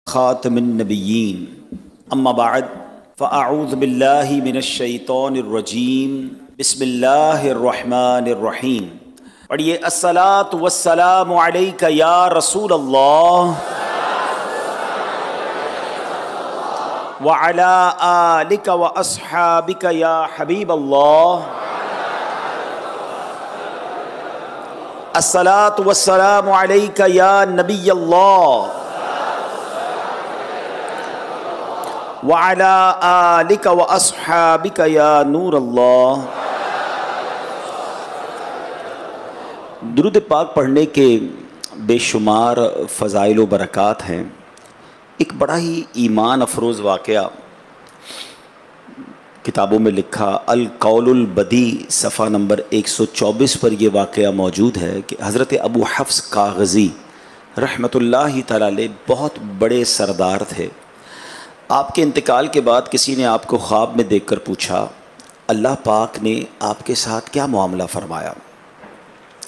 خاتم النبیین اما بعد فاعوذ باللہ من الشیطان الرجیم بسم اللہ الرحمن الرحیم. پڑھیے الصلاۃ والسلام علیک یا رسول اللہ وعلی آلک واصحابک یا حبیب اللہ. الصلاۃ والسلام علیک یا نبی اللہ وعلی آلک واصحابک یا نور اللہ. درود پاک پڑھنے کے بے شمار فضائل و برکات ہیں. ایک بڑا ہی ایمان افروز واقعہ کتابوں میں لکھا القول البدی صفحہ نمبر 124 پر یہ واقعہ موجود ہے کہ حضرت ابو حفص کاغذی رحمۃ اللہ تعالی علیہ بہت بڑے سردار تھے. آپ کے انتقال کے بعد کسی نے آپ کو خواب میں دیکھ کر پوچھا اللہ پاک نے آپ کے ساتھ کیا معاملہ فرمایا؟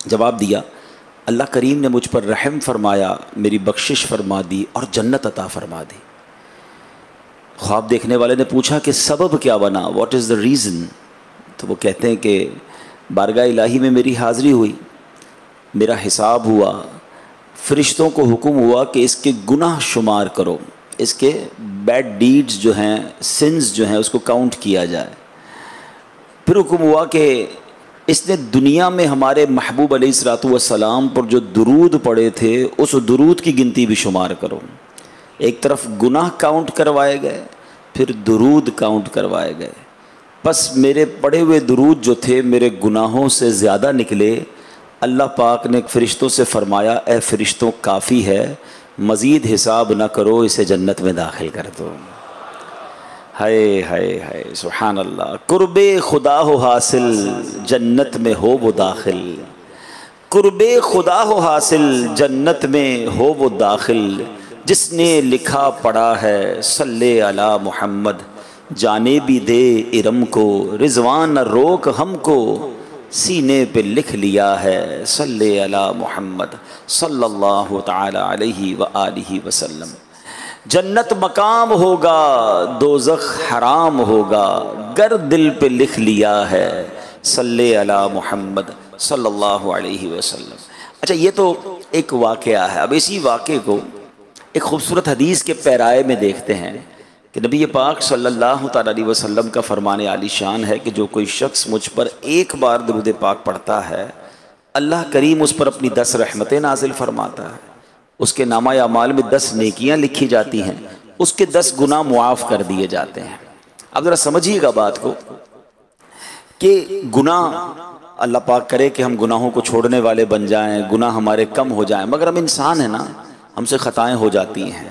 جواب دیا اللہ کریم نے مجھ پر رحم فرمایا، میری بخشش فرما دی اور جنت عطا فرما دی. خواب دیکھنے والے نے پوچھا کہ سبب کیا بنا، واٹ از دا ریزن؟ تو وہ کہتے ہیں کہ بارگاہ الہی میں میری حاضری ہوئی، میرا حساب ہوا، فرشتوں کو حکم ہوا کہ اس کے گناہ شمار کرو، اس کے بیڈ ڈیڈز جو ہیں، سنز جو ہیں اس کو کاؤنٹ کیا جائے. پھر حکم ہوا کہ اس نے دنیا میں ہمارے محبوب علیہ الصلوۃ والسلام پر جو درود پڑے تھے اس درود کی گنتی بھی شمار کرو. ایک طرف گناہ کاؤنٹ کروائے گئے، پھر درود کاؤنٹ کروائے گئے. بس میرے پڑھے ہوئے درود جو تھے میرے گناہوں سے زیادہ نکلے. اللہ پاک نے فرشتوں سے فرمایا اے فرشتوں کافی ہے، مزید حساب نہ کرو، اسے جنت میں داخل کر دو. ہائے ہائے ہائے سبحان اللہ. قرب خدا ہو حاصل جنت میں ہو وہ داخل، قرب خدا ہو حاصل جنت میں ہو وہ داخل. جس نے لکھا پڑھا ہے صلی علی محمد، جانے بھی دے ارم کو، رضوان نہ روک ہم کو، سینے پہ لکھ لیا ہے صلی علی محمد صلی اللہ تعالی علیہ وآلہ وسلم. جنت مقام ہوگا دوزخ حرام ہوگا، گر دل پہ لکھ لیا ہے صلی علی محمد صلی اللہ علیہ وسلم. اچھا یہ تو ایک واقعہ ہے. اب اسی واقعے کو ایک خوبصورت حدیث کے پیرائے میں دیکھتے ہیں کہ نبی پاک صلی اللہ تعالی علیہ وسلم کا فرمان عالی شان ہے کہ جو کوئی شخص مجھ پر ایک بار درود پاک پڑھتا ہے اللہ کریم اس پر اپنی 10 رحمتیں نازل فرماتا ہے، اس کے نامہ اعمال میں 10 نیکیاں لکھی جاتی ہیں، اس کے 10 گناہ معاف کر دیے جاتے ہیں. اب ذرا سمجھیے گا بات کو کہ گناہ اللہ پاک کرے کہ ہم گناہوں کو چھوڑنے والے بن جائیں، گناہ ہمارے کم ہو جائیں، مگر ہم انسان ہیں نا، ہم سے خطائیں ہو جاتی ہیں.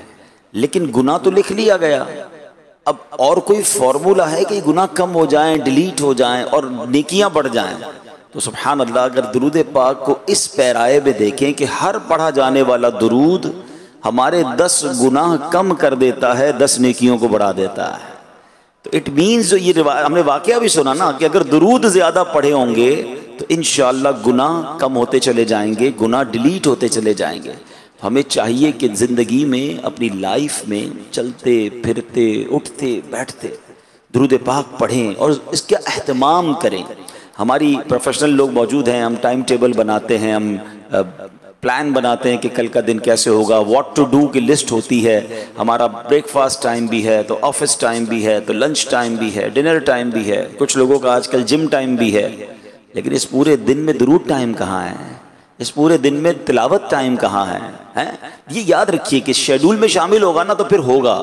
لیکن گناہ تو لکھ لیا گیا، اب اور کوئی فارمولہ ہے کہ گناہ کم ہو جائیں، ڈیلیٹ ہو جائیں اور نیکیاں بڑھ جائیں؟ تو سبحان اللہ اگر درود پاک کو اس پیرائے میں دیکھیں کہ ہر پڑھا جانے والا درود ہمارے 10 گناہ کم کر دیتا ہے، 10 نیکیوں کو بڑھا دیتا ہے. تو اٹ مینز جو یہ ہم نے واقعہ بھی سنا نا کہ اگر درود زیادہ پڑھے ہوں گے تو انشاءاللہ گناہ کم ہوتے چلے جائیں گے، گناہ ڈیلیٹ ہوتے چلے جائیں گے. ہمیں چاہیے کہ زندگی میں اپنی لائف میں چلتے پھرتے اٹھتے بیٹھتے درود پاک پڑھیں اور اس کا اہتمام کریں. ہماری پروفیشنل لوگ موجود ہیں، ہم ٹائم ٹیبل بناتے ہیں، ہم پلان بناتے ہیں کہ کل کا دن کیسے ہوگا، واٹ ٹو ڈو کی لسٹ ہوتی ہے. ہمارا بریک فاسٹ ٹائم بھی ہے، تو آفس ٹائم بھی ہے، تو لنچ ٹائم بھی ہے، ڈنر ٹائم بھی ہے، کچھ لوگوں کا آج کل جم ٹائم بھی ہے. لیکن اس پورے دن میں درود ٹائم کہاں ہے؟ اس پورے دن میں تلاوت ٹائم کہاں ہے؟ یہ یاد رکھیے کہ شیڈول میں شامل ہوگا نا تو پھر ہوگا،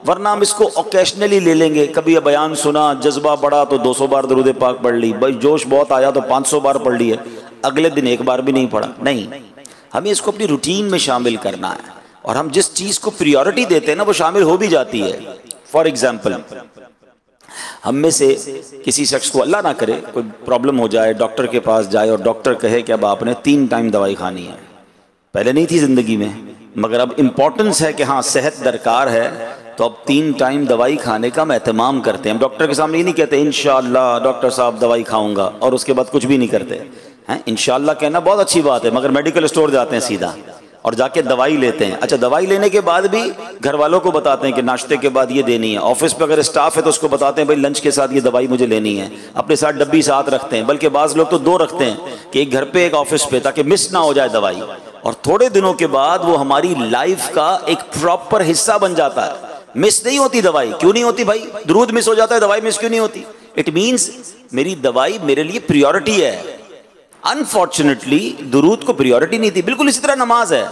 ورنہ ہم اس کو اوکیشنلی لے لیں گے. کبھی بیان سنا، جذبہ بڑھا تو 200 بار درود پاک پڑھ لی، بھائی جوش بہت آیا تو 500 بار پڑھ لی ہے، اگلے دن ایک بار بھی نہیں پڑھا. نہیں، ہمیں اس کو اپنی روٹین میں شامل کرنا ہے، اور ہم جس چیز کو پریورٹی دیتے ہیں نا وہ شامل ہو بھی جاتی ہے. فار ایگزامپل ہم میں سے کسی شخص کو اللہ نہ کرے کوئی پرابلم ہو جائے، ڈاکٹر کے پاس جائے اور ڈاکٹر کہے کہ اب آپ نے 3 ٹائم دوائی کھانی ہے. پہلے نہیں تھی زندگی میں، مگر اب امپورٹنس ہے کہ ہاں صحت درکار ہے تو اب 3 ٹائم دوائی کھانے کا ہم اہتمام کرتے ہیں. ہم ڈاکٹر کے سامنے یہ نہیں کہتے انشاءاللہ ڈاکٹر صاحب دوائی کھاؤں گا اور اس کے بعد کچھ بھی نہیں کرتے. انشاءاللہ کہنا بہت اچھی بات ہے، مگر میڈیکل اسٹور جاتے ہیں سیدھا. اور جا کے دوائی لیتے ہیں. اچھا دوائی لینے کے بعد بھی گھر والوں کو بتاتے ہیں کہ ناشتے کے بعد یہ دینی ہے. آفس پہ اگر اسٹاف ہے تو اس کو بتاتے ہیں بھائی لنچ کے ساتھ یہ دوائی مجھے لینی ہے. اپنے ساتھ ڈبی ساتھ رکھتے ہیں, بلکہ بعض لوگ تو 2 رکھتے ہیں کہ ایک گھر پہ ایک آفس پہ, تاکہ مس نہ ہو جائے دوائی. اور تھوڑے دنوں کے بعد وہ ہماری لائف کا ایک پراپر حصہ بن جاتا ہے. مس نہیں ہوتی دوائی. کیوں نہیں ہوتی بھائی؟ درود مس ہو جاتا ہے, دوائی مس کیوں نہیں ہوتی؟ اٹ مینس میری دوائی میرے لیے پریورٹی ہے. انفارچونیٹلی درود کو پریورٹی نہیں تھی. بالکل اسی طرح نماز ہے.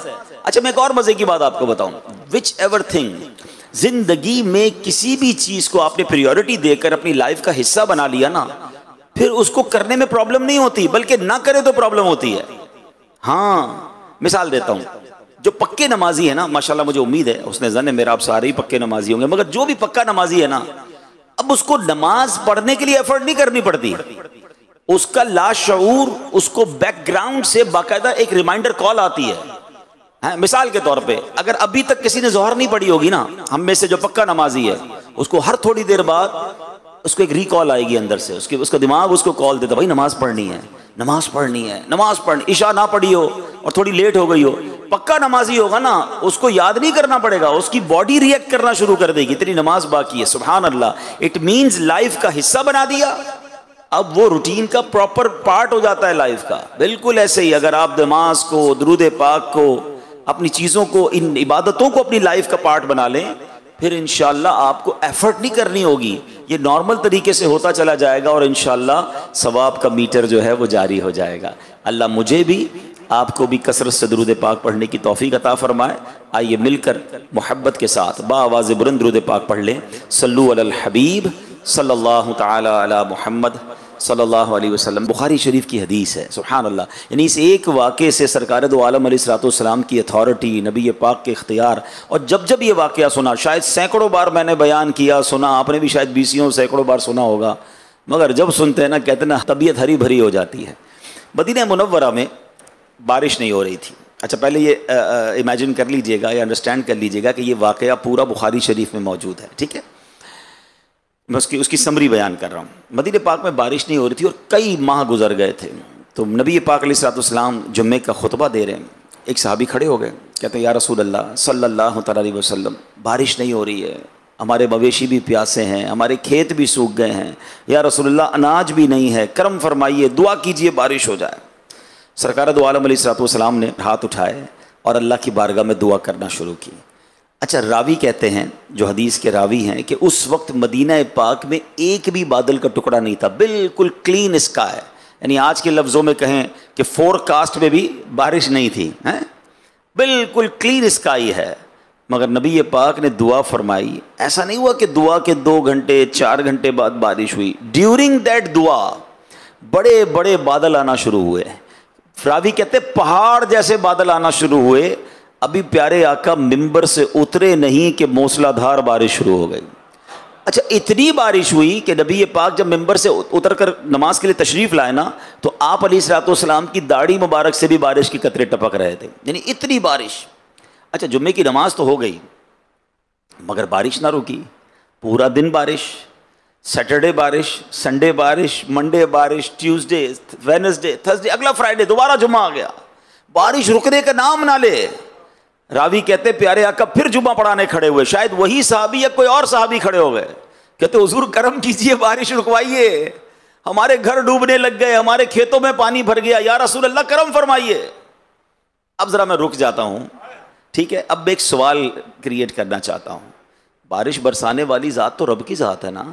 اچھا میں ایک اور مزے کی بات آپ کو بتاؤں. وچ ایور تھنگ, زندگی میں کسی بھی چیز کو آپ نے پریورٹی دے کر اپنی لائف کا حصہ بنا لیا نا, پھر اس کو کرنے میں پرابلم نہیں ہوتی, بلکہ نہ کرے تو پرابلم ہوتی ہے. ہاں مثال دیتا ہوں, جو پکے نمازی ہے نا, ماشاءاللہ مجھے امید ہے, اس نے ظن ہے میرا آپ سارے ہی پکے نمازی ہوں گے, مگر جو بھی پکا نمازی ہے نا, اب اس کو نماز پڑھنے کے لیے ایفرٹ نہیں کرنی پڑتی. اس کا لاشعور اس کو بیک گراؤنڈ سے باقاعدہ ایک ریمائنڈر کال آتی ہے. مثال کے طور پہ اگر ابھی تک کسی نے ظہر نہیں پڑھی ہوگی نا, ہم میں سے جو پکا نمازی ہے, اس کو ہر تھوڑی دیر بعد اس کو ایک ریکال آئے گی اندر سے, اس کا دماغ اس کو کال دیتا, بھائی نماز پڑھنی ہے, نماز پڑھنی ہے, نماز پڑھنی. عشاء نہ پڑھی ہو اور تھوڑی لیٹ ہو گئی ہو, پکا نمازی ہوگا نا, اس کو یاد نہیں کرنا پڑے گا, اس کی باڈی ریئیکٹ کرنا شروع کر دے گی اتنی نماز باقی ہے. سبحان اللہ. اٹ مینز لائف کا حصہ بنا دیا, اب وہ روٹین کا پراپر پارٹ ہو جاتا ہے لائف کا. بالکل ایسے ہی اگر آپ نماز کو, درود پاک کو, اپنی چیزوں کو, ان عبادتوں کو اپنی لائف کا پارٹ بنا لیں, پھر انشاءاللہ آپ کو ایفرٹ نہیں کرنی ہوگی, یہ نارمل طریقے سے ہوتا چلا جائے گا, اور انشاءاللہ ثواب کا میٹر جو ہے وہ جاری ہو جائے گا. اللہ مجھے بھی آپ کو بھی کثرت سے درود پاک پڑھنے کی توفیق عطا فرمائے. آئیے مل کر محبت کے ساتھ با-آواز بلند درود پاک پڑھ لیں. صلو علی الحبیب صلی اللہ تعالی علی محمد صلی اللہ علیہ وسلم. بخاری شریف کی حدیث ہے. سبحان اللہ. یعنی اس ایک واقعے سے سرکار دو عالم علیہ الصلوۃ والسلام کی اتھارٹی, نبی پاک کے اختیار, اور جب جب یہ واقعہ سنا, شاید سینکڑوں بار میں نے بیان کیا, سنا, آپ نے بھی شاید بیسیوں سینکڑوں بار سنا ہوگا, مگر جب سنتے ہیں نا, کہتے ہیں نا طبیعت ہری بھری ہو جاتی ہے. مدینہ منورہ میں بارش نہیں ہو رہی تھی. اچھا پہلے یہ امیجن کر لیجئے گا یا انڈرسٹینڈ کر لیجئے گا کہ یہ واقعہ پورا بخاری شریف میں موجود ہے. ٹھیک ہے, میں اس کی سمری بیان کر رہا ہوں. مدینہ پاک میں بارش نہیں ہو رہی تھی اور کئی ماہ گزر گئے تھے. تو نبی پاک علیہ الصلوۃ والسلام جمعے کا خطبہ دے رہے ہیں. ایک صحابی کھڑے ہو گئے, کہتے ہیں یا رسول اللہ صلی اللہ تعالی علیہ وسلم, بارش نہیں ہو رہی ہے, ہمارے مویشی بھی پیاسے ہیں, ہمارے کھیت بھی سوکھ گئے ہیں, یا رسول اللہ اناج بھی نہیں ہے, کرم فرمائیے, دعا کیجئے بارش ہو جائے. سرکار دو عالم علیہ الصلوۃ والسلام نے ہاتھ اٹھائے اور اللہ کی بارگاہ میں دعا کرنا شروع کی. اچھا راوی کہتے ہیں, جو حدیث کے راوی ہیں, کہ اس وقت مدینہ پاک میں ایک بھی بادل کا ٹکڑا نہیں تھا, بالکل کلین اسکائی. یعنی آج کے لفظوں میں کہیں کہ فور کاسٹ میں بھی بارش نہیں تھی, بالکل کلین اسکائی ہے. مگر نبی پاک نے دعا فرمائی. ایسا نہیں ہوا کہ دعا کے 2 گھنٹے 4 گھنٹے بعد بارش ہوئی. ڈیورنگ دیٹ دعا بڑے بڑے بادل آنا شروع ہوئے. راوی کہتے پہاڑ جیسے بادل آنا شروع ہوئے. ابھی پیارے آقا ممبر سے اترے نہیں کہ موسلا دھار بارش شروع ہو گئی. اچھا اتنی بارش ہوئی کہ نبی پاک جب ممبر سے اتر کر نماز کے لیے تشریف لائے نا, تو آپ علیہ الصلوۃ والسلام کی داڑھی مبارک سے بھی بارش کی قطرے ٹپک رہے تھے. یعنی اتنی بارش. اچھا جمعے کی نماز تو ہو گئی, مگر بارش نہ رکی. پورا دن بارش, سیٹرڈے بارش, سنڈے بارش, منڈے بارش, ٹیوزڈے, وینسڈے, تھرسڈے, اگلا فرائیڈے دوبارہ جمعہ آ گیا, بارش رکنے کا نام نہ لے. راوی کہتے پیارے آقا پھر جمعہ پڑھانے کھڑے ہوئے, شاید وہی صحابی یا کوئی اور صحابی کھڑے ہو گئے. کہتے حضور کرم کیجئے, بارش رکوائیے, ہمارے گھر ڈوبنے لگ گئے, ہمارے کھیتوں میں پانی بھر گیا, یا رسول اللہ کرم فرمائیے. اب ذرا میں رک جاتا ہوں, ٹھیک ہے. اب ایک سوال کریٹ کرنا چاہتا ہوں. بارش برسانے والی ذات تو رب کی ذات ہے نا,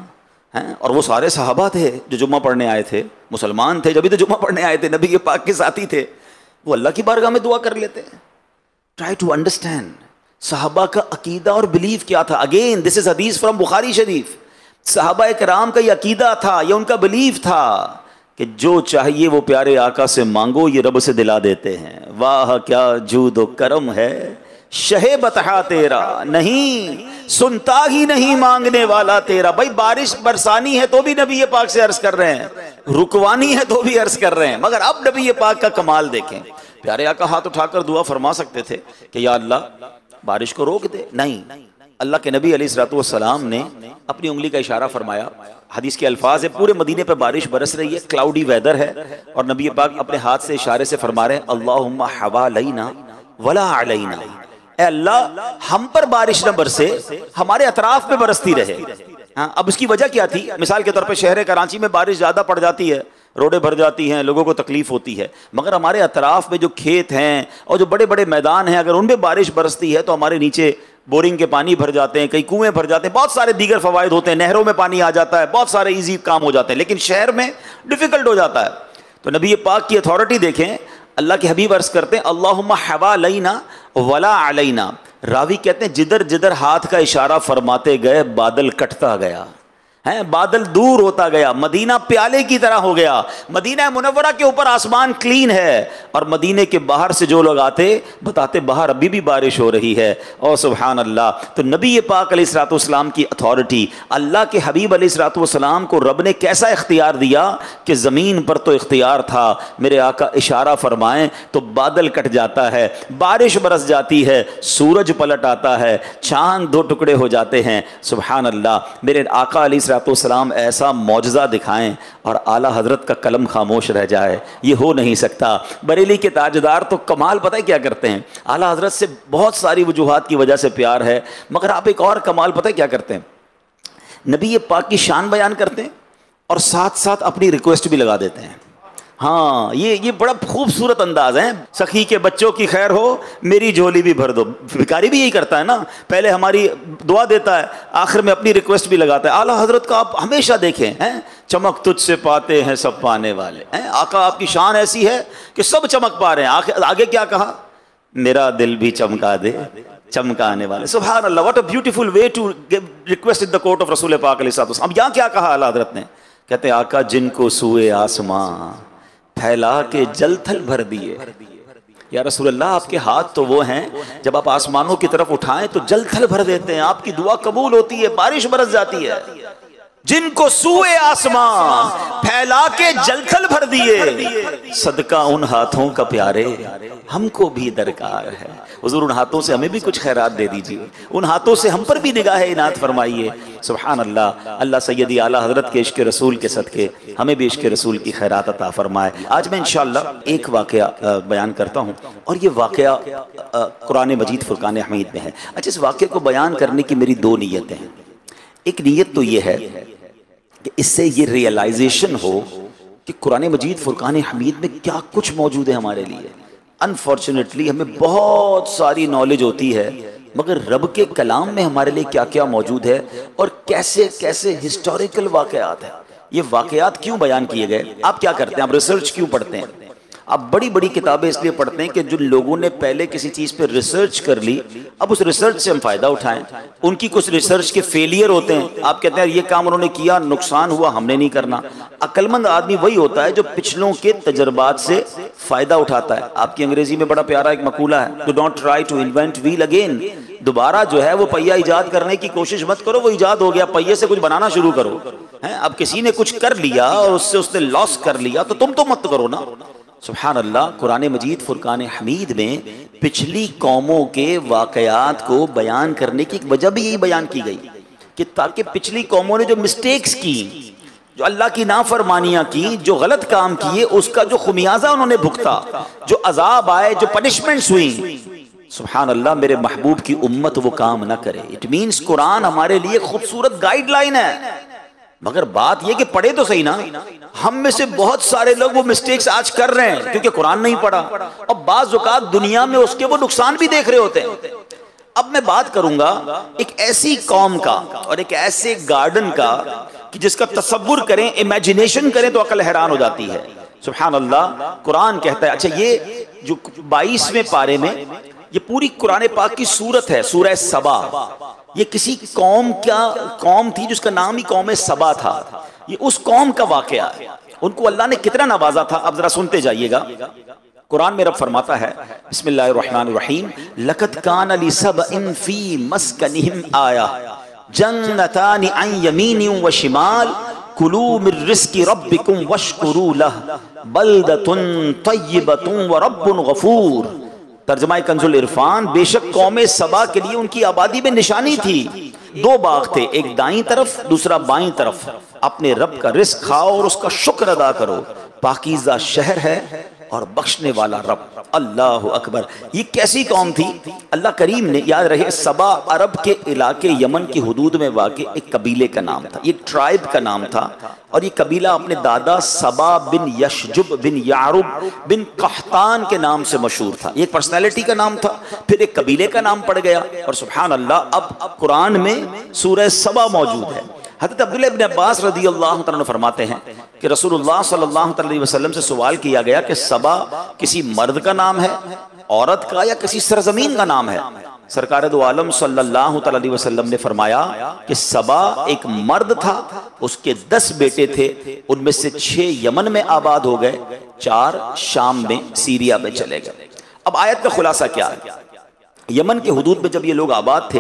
اور وہ سارے صحابہ تھے جو جمعہ پڑھنے آئے تھے, مسلمان تھے جبھی تو جمعہ پڑھنے آئے تھے, نبی پاک کے ساتھی تھے, وہ اللہ کی بارگاہ میں دعا کر لیتے. Try to understand صحابہ کا عقیدہ اور بلیف کیا تھا. اگین دس از حدیث فرام بخاری شریف. صحابہ کرام کا یہ عقیدہ تھا, یہ ان کا بلیف تھا کہ جو چاہیے وہ پیارے آقا سے مانگو, یہ رب سے دلا دیتے ہیں. واہ کیا جود و کرم ہے شہ بطحا تیرا, نہیں سنتا ہی نہیں مانگنے والا تیرا. بھائی بارش برسانی ہے تو بھی نبی پاک سے عرض کر رہے ہیں, رکوانی ہے تو بھی عرض کر رہے ہیں, مگر اب نبی پاک کا کمال دیکھیں. پیارے آقا ہاتھ اٹھا کر دعا فرما سکتے تھے کہ یا اللہ بارش کو روک دے, نہیں. اللہ کے نبی علیہ الصلوۃ والسلام نے اپنی انگلی کا اشارہ فرمایا. حدیث کے الفاظ ہے پورے مدینے پہ بارش برس رہی ہے, کلاؤڈی ویدر ہے, اور نبی پاک اپنے ہاتھ سے اشارے سے فرما رہے ہیں اللہم حوالینا ولا علینا، اے اللہ ہم پر بارش نہ برسے، ہمارے اطراف میں برستی رہے۔ اب اس کی وجہ کیا تھی؟ مثال کے طور پہ شہر کراچی میں بارش زیادہ پڑ جاتی ہے، روڈیں بھر جاتی ہیں، لوگوں کو تکلیف ہوتی ہے، مگر ہمارے اطراف میں جو کھیت ہیں اور جو بڑے بڑے میدان ہیں، اگر ان میں بارش برستی ہے تو ہمارے نیچے بورنگ کے پانی بھر جاتے ہیں، کئی کنویں بھر جاتے ہیں، بہت سارے دیگر فوائد ہوتے ہیں، نہروں میں پانی آ جاتا ہے، بہت سارے ایزی کام ہو جاتے ہیں، لیکن شہر میں ڈیفیکلٹ ہو جاتا ہے۔ تو نبی پاک کی اتھارٹی دیکھیں، اللہ کے حبیب عرض کرتے ہیں اللہم حوالینا ولا علینا، راوی کہتے ہیں جدھر جدھر ہاتھ کا اشارہ فرماتے گئے بادل کٹتا گیا، بادل دور ہوتا گیا، مدینہ پیالے کی طرح ہو گیا، مدینہ منورہ کے اوپر آسمان کلین ہے، اور مدینے کے باہر سے جو لوگ آتے بتاتے باہر ابھی بھی بارش ہو رہی ہے۔ اور سبحان اللہ، تو نبی پاک علیہ الصلوۃ والسلام کی اتھارٹی، اللہ کے حبیب علیہ الصلوۃ والسلام کو رب نے کیسا اختیار دیا کہ زمین پر تو اختیار تھا، میرے آقا اشارہ فرمائیں تو بادل کٹ جاتا ہے، بارش برس جاتی ہے، سورج پلٹ آتا ہے، چاند دو ٹکڑے ہو جاتے ہیں۔ سبحان اللہ، میرے آقا علیہ السلام ایسا معجزہ دکھائیں اور اعلیٰ حضرت کا قلم خاموش رہ جائے، یہ ہو نہیں سکتا۔ بریلی کے تاجدار تو کمال پتہ ہے کیا کرتے ہیں؟ اعلیٰ حضرت سے بہت ساری وجوہات کی وجہ سے پیار ہے، مگر آپ ایک اور کمال پتہ ہے کیا کرتے ہیں؟ نبی پاک کی شان بیان کرتے ہیں اور ساتھ ساتھ اپنی ریکویسٹ بھی لگا دیتے ہیں۔ ہاں، یہ بڑا خوبصورت انداز ہے، سخی کے بچوں کی خیر ہو میری جھولی بھی بھر دو۔ بھکاری بھی یہی کرتا ہے نا، پہلے ہماری دعا دیتا ہے، آخر میں اپنی ریکویسٹ بھی لگاتا ہے۔ اعلیٰ حضرت کا آپ ہمیشہ دیکھیں، چمک تجھ سے پاتے ہیں سب پانے والے، آقا آپ کی شان ایسی ہے کہ سب چمک پا رہے ہیں۔ آگے کیا کہا؟ میرا دل بھی چمکا دے چمکانے والے۔ سبحان اللہ، what a beautiful way to request in the court of رسول پاک علیہ السلام۔ اب یہاں کیا کہا اعلیٰ حضرت نے؟ کہتے ہیں آقا جن کو سوئے آسماں پھیلا کے جل تھل بھر دیے۔ یا رسول اللہ آپ کے ہاتھ تو وہ ہیں جب آپ آسمانوں کی طرف اٹھائیں تو جل تھل بھر دیتے ہیں، آپ کی دعا قبول ہوتی ہے، بارش برس جاتی ہے۔ جن کو سوئے آسمان پھیلا کے جل تھل بھر دیے، صدقہ ان ہاتھوں کا پیارے ہم کو بھی درکار ہے۔ حضور ان ہاتھوں سے ہمیں بھی کچھ خیرات دے دیجئے، ان ہاتھوں سے ہم پر بھی نگاہ عنایت فرمائیے۔ سبحان اللہ، اللہ سیدی اعلیٰ حضرت کے عشق رسول کے صدقے ہمیں بھی عشق رسول کی خیرات عطا فرمائے۔ آج میں انشاءاللہ ایک واقعہ بیان کرتا ہوں، اور یہ واقعہ قرآن مجید فرقان حمید میں ہے۔ اچھا، اس واقعے کو بیان کرنے کی میری دو نیتیں ہیں۔ ایک نیت تو یہ ہے کہ اس سے یہ ریئلائزیشن ہو کہ قرآن مجید فرقان حمید میں کیا کچھ موجود ہے ہمارے لیے۔ انفارچونیٹلی ہمیں بہت ساری نالج ہوتی ہے، مگر رب کے کلام میں ہمارے لیے کیا کیا موجود ہے اور کیسے کیسے ہسٹوریکل واقعات ہیں۔ یہ واقعات کیوں بیان کیے گئے؟ آپ کیا کرتے ہیں؟ آپ ریسرچ کیوں پڑھتے ہیں؟ آپ بڑی بڑی کتابیں اس لیے پڑھتے ہیں کہ جن لوگوں نے پہلے کسی چیز پہ ریسرچ کر لی، اب اس ریسرچ سے ہم فائدہ اٹھائیں۔ ان کی کچھ ریسرچ کے فیلئر ہوتے ہیں، آپ کہتے ہیں یہ کام انہوں نے کیا، نقصان ہوا، ہم نے نہیں کرنا۔ عقل مند آدمی وہی ہوتا ہے جو پچھلوں کے تجربات سے فائدہ اٹھاتا ہے۔ آپ کی انگریزی میں بڑا پیارا ایک مقولہ ہے، "Do not try to invent wheel again"، دوبارہ جو ہے وہ پہیہ ایجاد کرنے کی کوشش مت کرو، وہ ایجاد ہو گیا، پہیے سے کچھ بنانا شروع کرو۔ اب کسی نے کچھ کر لیا اور اس نے لاس کر لیا تو تم تو مت کرو نا۔ سبحان اللہ، قرآن مجید فرقان حمید میں پچھلی قوموں کے واقعات کو بیان کرنے کی ایک وجہ بھی یہی بیان کی گئی کہ تاکہ پچھلی قوموں نے جو مسٹیکس کی، جو اللہ کی نافرمانیاں کی، جو غلط کام کیے، اس کا جو خمیازہ انہوں نے بھگتا، جو عذاب آئے، جو پنشمنٹس ہوئی، سبحان اللہ، میرے محبوب کی امت وہ کام نہ کرے۔ اٹ مینس قرآن ہمارے لیے خوبصورت گائیڈ لائن ہے، مگر بات یہ کہ پڑھے تو صحیح نا۔ ہم میں سے بہت سارے لوگ وہ مسٹیکس آج کر رہے ہیں کیونکہ قرآن نہیں پڑھا، اور بعض اوقات دنیا میں اس کے وہ نقصان بھی دیکھ رہے ہوتے ہیں۔ اب میں بات کروں گا ایک ایسی قوم کا اور ایک ایسے گارڈن کا کہ جس کا تصور کریں، امیجنیشن کریں تو عقل حیران ہو جاتی ہے۔ سبحان اللہ، قرآن کہتا ہے، اچھا یہ جو 22ویں پارے میں یہ پوری قرآن پاک کی سورت ہے، سورہ سبا۔ یہ کسی قوم تھی جس کا نام ہی قوم سبا تھا، یہ اس قوم کا واقعہ ہے۔ ان کو اللہ نے کتنا نوازا تھا، اب ذرا سنتے جائیے گا۔ قرآن میں رب فرماتا ہے، بسم اللہ الرحمن الرحیم، لَقَدْ كَانَ لِسَبْإٍ فِي مَسْكَنِهِمْ آیَةٌ جَنَّتَانِ عَنْ يَمِینٍ وَشِمَالٍ كُلُوا مِن رِزْقِ رَبِّكُمْ وَاشْكُرُوا لَهُ بَلْدَةٌ طَیِّبَةٌ وَرَبٌّ غَفُورٌ۔ ترجمہ کنز العرفان، بے شک قوم سبا کے لیے ان کی آبادی میں نشانی تھی، دو باغ تھے، ایک دائیں طرف دوسرا بائیں طرف، اپنے رب کا رزق کھاؤ اور اس کا شکر ادا کرو، پاکیزہ شہر ہے اور بخشنے والا رب۔ اللہ اکبر، یہ کیسی قوم تھی؟ اللہ کریم نے، یاد رہے، سبا عرب کے علاقے یمن کی حدود میں واقع ایک قبیلے کا نام تھا، یہ ٹرائب کا نام تھا، اور یہ قبیلہ اپنے دادا سبا بن یشجب بن یعرب بن قحطان کے نام سے مشہور تھا۔ یہ ایک پرسنالٹی کا نام تھا، پھر ایک قبیلے کا نام پڑ گیا، اور سبحان اللہ اب قرآن میں سورہ سبا موجود ہے۔ حضرت عبداللہ ابن عباس رضی اللہ تعالیٰ عنہ فرماتے ہیں کہ رسول اللہ صلی اللہ علیہ وسلم سے سوال کیا گیا کہ سبا کسی مرد کا نام ہے، عورت کا، یا کسی سرزمین کا نام ہے؟ سرکار دو عالم صلی اللہ علیہ وسلم نے فرمایا کہ سبا ایک مرد تھا، اس کے 10 بیٹے تھے، ان میں سے 6 یمن میں آباد ہو گئے، 4 شام میں سیریا میں چلے گئے۔ اب آیت کا خلاصہ کیا ہے؟ یمن کے حدود میں جب یہ لوگ آباد تھے،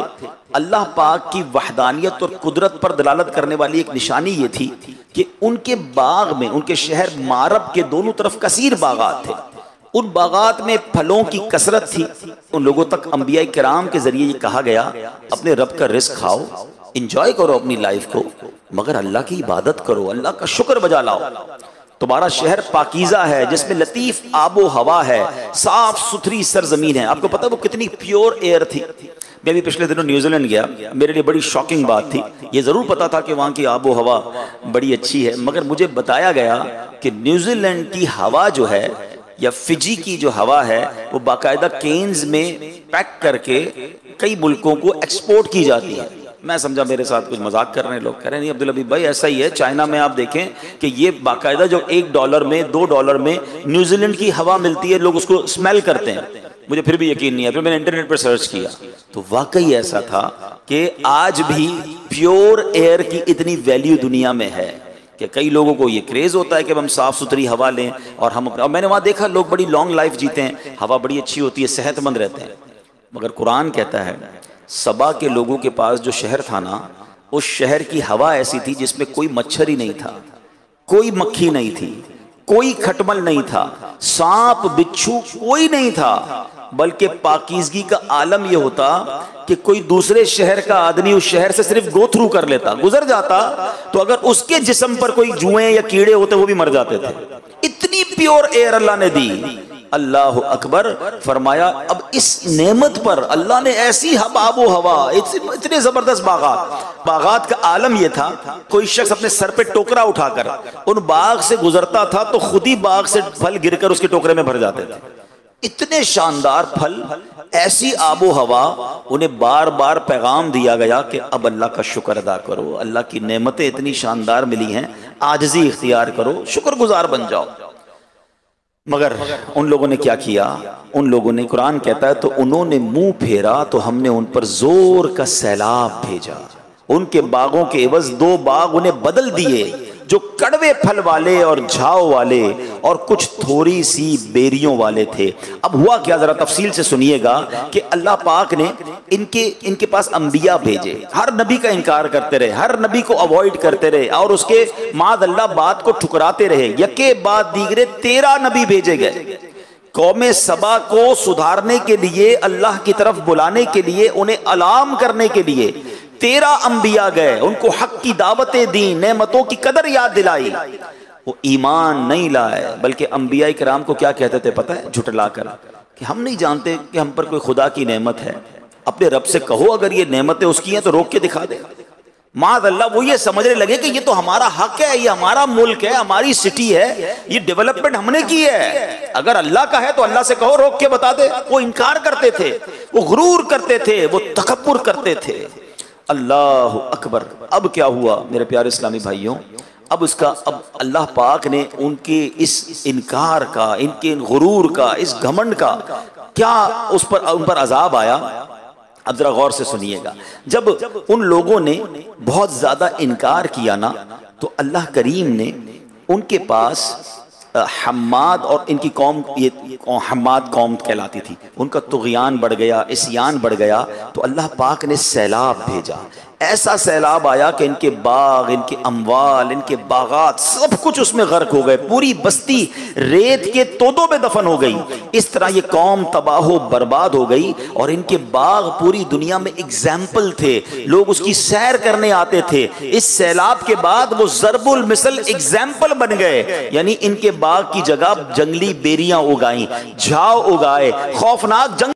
اللہ پاک کی وحدانیت اور قدرت پر دلالت کرنے والی ایک نشانی یہ تھی کہ ان کے باغ میں، ان کے شہر مارب کے دونوں طرف کثیر باغات تھے، ان باغات میں پھلوں کی کثرت تھی۔ ان لوگوں تک انبیاء کرام کے ذریعے یہ کہا گیا اپنے رب کا رزق کھاؤ، انجوائے کرو اپنی لائف کو، مگر اللہ کی عبادت کرو، اللہ کا شکر بجا لاؤ۔ تمہارا شہر پاکیزہ ہے، جس میں لطیف آب و ہوا ہے، صاف ستھری سرزمین ہے۔ آپ کو پتہ وہ کتنی پیور ایئر تھی؟ میں بھی پچھلے دنوں نیوزی لینڈ گیا، میرے لیے بڑی شاکنگ بات تھی۔ یہ ضرور پتا تھا کہ وہاں کی آب و ہوا بڑی اچھی ہے، مگر مجھے بتایا گیا کہ نیوزی لینڈ کی ہوا جو ہے، یا فجی کی جو ہوا ہے، وہ باقاعدہ کینز میں پیک کر کے کئی ملکوں کو ایکسپورٹ کی جاتی ہے۔ میں سمجھا میرے ساتھ کچھ مذاق کر رہے ہیں لوگ، کہہ رہے ہیں نہیں عبدالحبیب بھائی ایسا ہی ہے، چائنا میں آپ دیکھیں کہ یہ باقاعدہ جو $1 میں $2 میں نیوزی لینڈ کی ہوا ملتی ہے، لوگ اس کو اسمیل کرتے ہیں۔ مجھے پھر بھی یقین نہیں ہے، پھر میں نے انٹرنیٹ پر سرچ کیا تو واقعی ایسا تھا کہ آج بھی پیور ایئر کی اتنی ویلیو دنیا میں ہے کہ کئی لوگوں کو یہ کریز ہوتا ہے کہ ہم صاف ستھری ہوا لیں، اور میں نے وہاں دیکھا لوگ بڑی لانگ لائف جیتے ہیں، ہوا بڑی اچھی ہوتی ہے، صحت مند رہتے ہیں۔ مگر قرآن کہتا ہے سبا کے لوگوں کے پاس جو شہر تھا نا، اس شہر کی ہوا ایسی تھی جس میں کوئی مچھر ہی نہیں تھا، کوئی مکھی نہیں تھی، کوئی کھٹمل نہیں تھا، سانپ بچھو کوئی نہیں تھا، بلکہ پاکیزگی کا عالم یہ ہوتا کہ کوئی دوسرے شہر کا آدمی اس شہر سے صرف گو تھرو کر لیتا، گزر جاتا، تو اگر اس کے جسم پر کوئی جوئیں یا کیڑے ہوتے وہ بھی مر جاتے تھے۔ اتنی پیور ایئر اللہ نے دی۔ اللہ اکبر، فرمایا اب اس نعمت پر اللہ نے ایسی آب و ہوا، اتنے زبردست باغات کا عالم یہ تھا، کوئی شخص اپنے سر پہ ٹوکرا اٹھا کر ان باغ سے گزرتا تھا تو خود ہی باغ سے پھل گر کر اس کے ٹوکرے میں بھر جاتے تھے۔ اتنے شاندار پھل، ایسی آب و ہوا، انہیں بار بار پیغام دیا گیا کہ اب اللہ کا شکر ادا کرو، اللہ کی نعمتیں اتنی شاندار ملی ہیں، عاجزی اختیار کرو، شکر گزار بن جاؤ۔ مگر ان لوگوں نے کیا کیا؟ ان لوگوں نے، قرآن کہتا ہے تو انہوں نے منہ پھیرا تو ہم نے ان پر زور کا سیلاب بھیجا، ان کے باغوں کے عوض 2 باغ انہیں بدل دیے، جو کڑوے پھل والے اور جھاؤ والے اور کچھ تھوڑی سی بیریوں والے تھے۔ اب ہوا کیا، ذرا تفصیل سے سنیے گا کہ اللہ پاک نے ان کے پاس انبیاء بھیجے، ہر نبی کا انکار کرتے رہے، ہر نبی کو اوائڈ کرتے رہے، اور اس کے معاذ اللہ بات کو ٹھکراتے رہے، یکے بعد دیگرے 13 نبی بھیجے گئے قوم سبا کو سدھارنے کے لیے، اللہ کی طرف بلانے کے لیے، انہیں الارم کرنے کے لیے 13 انبیاء گئے، ان کو حق کی دعوتیں دیں، نعمتوں کی قدر یاد دلائی۔ وہ ایمان نہیں لائے، بلکہ انبیاء کرام کو کیا کہتے تھے پتہ ہے؟ جھٹلا کر کہ ہم نہیں جانتے کہ ہم پر کوئی خدا کی نعمت ہے، اپنے رب سے کہو اگر یہ نعمتیں اس کی ہیں تو روک کے دکھا دے۔ معاذ اللہ وہ یہ سمجھنے لگے کہ یہ تو ہمارا حق ہے، یہ ہمارا ملک ہے، ہماری سٹی ہے، یہ ڈیولپمنٹ ہم نے کی ہے، اگر اللہ کا ہے تو اللہ سے کہو روک کے بتا دے۔ وہ انکار کرتے تھے، وہ غرور کرتے تھے، وہ تکبر کرتے تھے۔ اللہ اکبر۔ اب کیا ہوا میرے پیارے اسلامی بھائیوں؟ اب اللہ پاک نے ان کے اس انکار کا، ان کے غرور کا، اس گھمنڈ کا کیا ان پر عذاب آیا؟ اب ذرا غور سے سنیے گا۔ جب ان لوگوں نے بہت زیادہ انکار کیا نا، تو اللہ کریم نے ان کے پاس حماد، اور ان کی قوم یہ حماد قوم کہلاتی تھی، ان کا طغیان بڑھ گیا، عصیان بڑھ گیا، تو اللہ پاک نے سیلاب بھیجا، ایسا سیلاب آیا کہ ان کے باغ، ان کے اموال، ان کے باغات سب کچھ اس میں غرق ہو گئے، پوری بستی ریت کے تودوں میں دفن ہو گئی۔ اس طرح یہ قوم تباہ و برباد ہو گئی، اور ان کے باغ پوری دنیا میں ایگزامپل تھے، لوگ اس کی سیر کرنے آتے تھے۔ اس سیلاب کے بعد وہ ضرب المثل ایگزامپل بن گئے، یعنی ان کے باغ کی جگہ جنگلی بیریاں اگائیں، جھاؤ اگائے، خوفناک جنگ